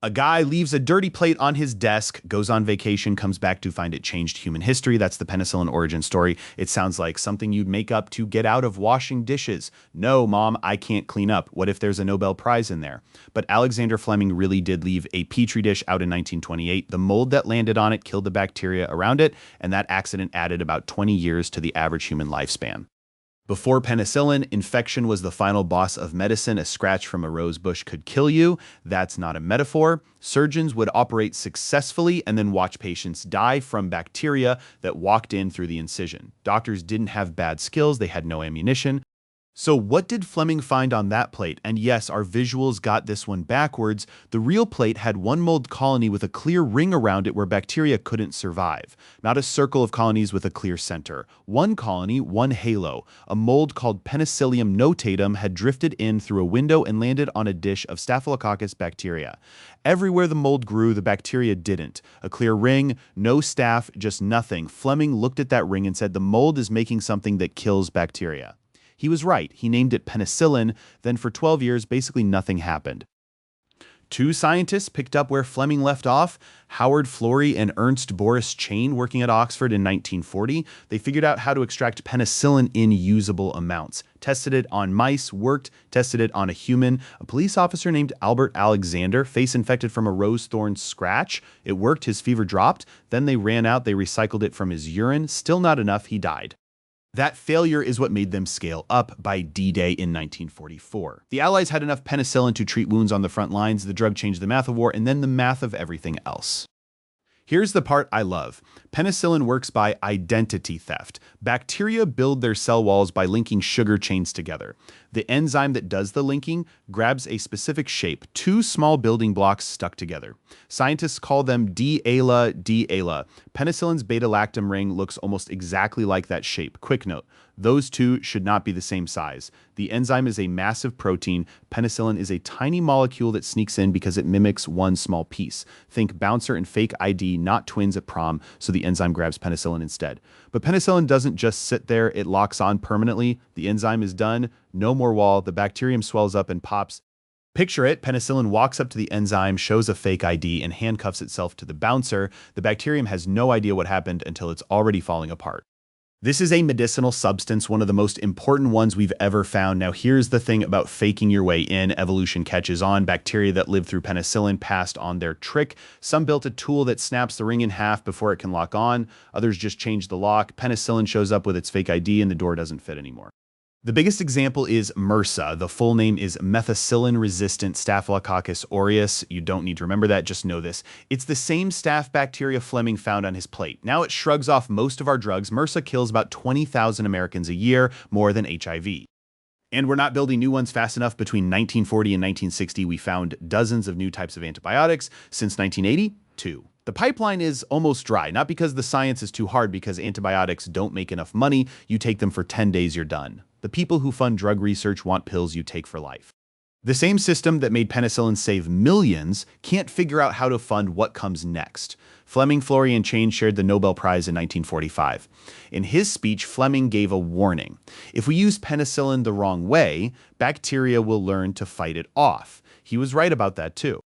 A guy leaves a dirty plate on his desk, goes on vacation, comes back to find it changed human history. That's the penicillin origin story. It sounds like something you'd make up to get out of washing dishes. No, Mom, I can't clean up. What if there's a Nobel Prize in there? But Alexander Fleming really did leave a petri dish out in 1928. The mold that landed on it killed the bacteria around it, and that accident added about 20 years to the average human lifespan. Before penicillin, infection was the final boss of medicine. A scratch from a rose bush could kill you. That's not a metaphor. Surgeons would operate successfully and then watch patients die from bacteria that walked in through the incision. Doctors didn't have bad skills. They had no ammunition. So what did Fleming find on that plate? And yes, our visuals got this one backwards. The real plate had one mold colony with a clear ring around it where bacteria couldn't survive. Not a circle of colonies with a clear center. One colony, one halo. A mold called Penicillium notatum had drifted in through a window and landed on a dish of Staphylococcus bacteria. Everywhere the mold grew, the bacteria didn't. A clear ring, no staph, just nothing. Fleming looked at that ring and said the mold is making something that kills bacteria. He was right. He named it penicillin. Then for 12 years, basically nothing happened. Two scientists picked up where Fleming left off, Howard Florey and Ernst Boris Chain, working at Oxford in 1940. They figured out how to extract penicillin in usable amounts. Tested it on mice, worked, tested it on a human. A police officer named Albert Alexander, face infected from a rose thorn scratch. It worked, his fever dropped. Then they ran out, they recycled it from his urine. Still not enough, he died. That failure is what made them scale up by D-Day in 1944. The Allies had enough penicillin to treat wounds on the front lines, the drug changed the math of war, and then the math of everything else. Here's the part I love. Penicillin works by identity theft. Bacteria build their cell walls by linking sugar chains together. The enzyme that does the linking grabs a specific shape, two small building blocks stuck together. Scientists call them D-ALA. Penicillin's beta-lactam ring looks almost exactly like that shape. Quick note, those two should not be the same size. The enzyme is a massive protein. Penicillin is a tiny molecule that sneaks in because it mimics one small piece. Think bouncer and fake ID, not twins at prom, so the enzyme grabs penicillin instead. But penicillin doesn't just sit there, it locks on permanently. The enzyme is done, no more wall, the bacterium swells up and pops. Picture it, penicillin walks up to the enzyme, shows a fake ID, and handcuffs itself to the bouncer. The bacterium has no idea what happened until it's already falling apart. This is a medicinal substance, one of the most important ones we've ever found. Now, here's the thing about faking your way in. Evolution catches on. Bacteria that lived through penicillin passed on their trick. Some built a tool that snaps the ring in half before it can lock on. Others just changed the lock. Penicillin shows up with its fake ID and the door doesn't fit anymore. The biggest example is MRSA. The full name is methicillin-resistant Staphylococcus aureus. You don't need to remember that, just know this. It's the same staph bacteria Fleming found on his plate. Now it shrugs off most of our drugs. MRSA kills about 20,000 Americans a year, more than HIV. And we're not building new ones fast enough. Between 1940 and 1960, we found dozens of new types of antibiotics. Since 1980, 2. The pipeline is almost dry, not because the science is too hard, because antibiotics don't make enough money. You take them for 10 days, you're done. The people who fund drug research want pills you take for life. The same system that made penicillin save millions can't figure out how to fund what comes next. Fleming, Florey, and Chain shared the Nobel Prize in 1945. In his speech, Fleming gave a warning. If we use penicillin the wrong way, bacteria will learn to fight it off. He was right about that too.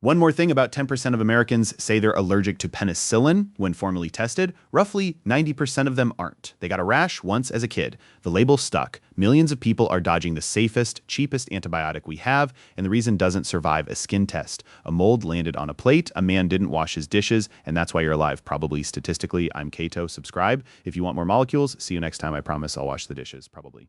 One more thing, about 10% of Americans say they're allergic to penicillin when formally tested. Roughly 90% of them aren't. They got a rash once as a kid. The label stuck. Millions of people are dodging the safest, cheapest antibiotic we have, and the reason doesn't survive a skin test. A mold landed on a plate, a man didn't wash his dishes, and that's why you're alive. Probably statistically. I'm Kaito. Subscribe if you want more molecules. See you next time. I promise I'll wash the dishes, probably.